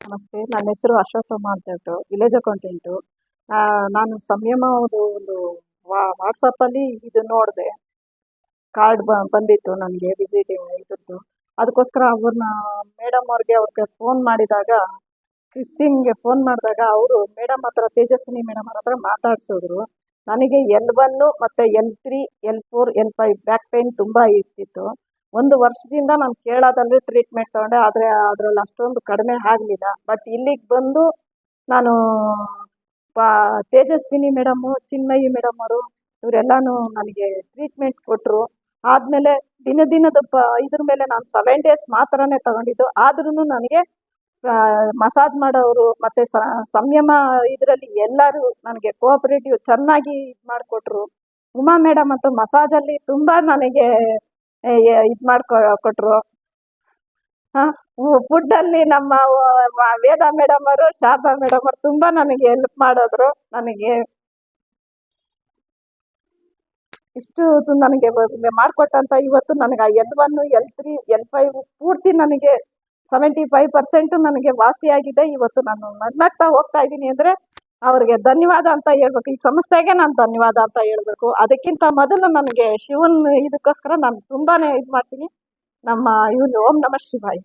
ನಮಸ್ತೆ. ನನ್ನ ಹೆಸರು ಅಶ್ವಥಮ್ಮ ಅಂತ ಹೇಳ್ಬಿಟ್ಟು ವಿಲೇಜ್ ಅಕೌಂಟೆಂಟು. ನಾನು ಸಂಯಮ ಒಂದು ವಾಟ್ಸಪ್ಪಲ್ಲಿ ಇದು ನೋಡಿದೆ. ಕಾರ್ಡ್ ಬಂದಿತ್ತು ನನಗೆ ವಿಸಿಟ್ ಇದ್ದದ್ದು. ಅದಕ್ಕೋಸ್ಕರ ಅವ್ರನ್ನ ಮೇಡಮ್ ಅವ್ರಿಗೆ ಫೋನ್ ಮಾಡಿದಾಗ, ಕ್ರಿಸ್ಟಿನ್ಗೆ ಫೋನ್ ಮಾಡಿದಾಗ ಅವರು ಮೇಡಮ್ ಹತ್ರ, ತೇಜಸ್ವಿನಿ ಮೇಡಮ್ ಅವ್ರ ಹತ್ರ ಮಾತಾಡ್ಸಿದ್ರು. ನನಗೆ L1 ಮತ್ತು L3, L4, L5 back pain ತುಂಬ ಇರ್ತಿತ್ತು. 1 ವರ್ಷದಿಂದ ನಾನು ಕೇರಳದಲ್ಲಿ ಟ್ರೀಟ್ಮೆಂಟ್ ತಗೊಂಡೆ, ಆದರೆ ಅದರಲ್ಲಿ ಅಷ್ಟೊಂದು ಕಡಿಮೆ ಆಗಲಿಲ್ಲ. ಬಟ್ ಇಲ್ಲಿಗೆ ಬಂದು ನಾನು ತೇಜಸ್ವಿನಿ ಮೇಡಮು, ಚಿನ್ಮಯಿ ಮೇಡಮ್ ಅವರು ಇವರೆಲ್ಲನೂ ನನಗೆ ಟ್ರೀಟ್ಮೆಂಟ್ ಕೊಟ್ಟರು. ಆದಮೇಲೆ ದಿನದ ಇದ್ರ ಮೇಲೆ ನಾನು 7 ಡೇಸ್ ಮಾತ್ರನೇ ತಗೊಂಡಿದ್ದು. ಆದ್ರೂ ನನಗೆ ಮಸಾಜ್ ಮಾಡೋರು ಮತ್ತು ಸಂಯಮ ಇದರಲ್ಲಿ ಎಲ್ಲರೂ ನನಗೆ ಕೋಆಪರೇಟಿವ್ ಚೆನ್ನಾಗಿ ಇದು ಮಾಡಿಕೊಟ್ರು. ಉಮಾ ಮೇಡಮ್ ಅಂತೂ ಮಸಾಜಲ್ಲಿ ತುಂಬ ನನಗೆ ಇದು ಕೊಟ್ಟರು. ಫುಡ್ಡಲ್ಲಿ ನಮ್ಮ ವೇದ ಮೇಡಮ್ ಅವರು, ಶಾರದಾ ಮೇಡಮ್ ಅವರು ತುಂಬ ನನಗೆ ಹೆಲ್ಪ್ ಮಾಡಿದ್ರು. ನನಗೆ ಇಷ್ಟು ನನಗೆ ಮಾಡಿಕೊಟ್ಟಂತ ಇವತ್ತು ನನಗೆ L1, L3, L5 ಪೂರ್ತಿ ನನಗೆ 75% ನನಗೆ ವಾಸಿಯಾಗಿದೆ. ಇವತ್ತು ನಾನು ನಗ್ನಗ್ತಾ ಹೋಗ್ತಾ ಇದ್ದೀನಿ ಅಂದರೆ ಅವ್ರಿಗೆ ಧನ್ಯವಾದ ಅಂತ ಹೇಳ್ಬೇಕು. ಈ ಸಂಸ್ಥೆಗೆ ನಾನು ಧನ್ಯವಾದ ಅಂತ ಹೇಳ್ಬೇಕು. ಅದಕ್ಕಿಂತ ಮೊದಲು ನನಗೆ ಶಿವನ್ ಇದಕ್ಕೋಸ್ಕರ ನಾನು ತುಂಬಾನೇ ಇದು ಮಾಡ್ತೀನಿ. ನಮ್ಮ ಇವನು ಓಂ ನಮಃ ಶಿವಾಯ.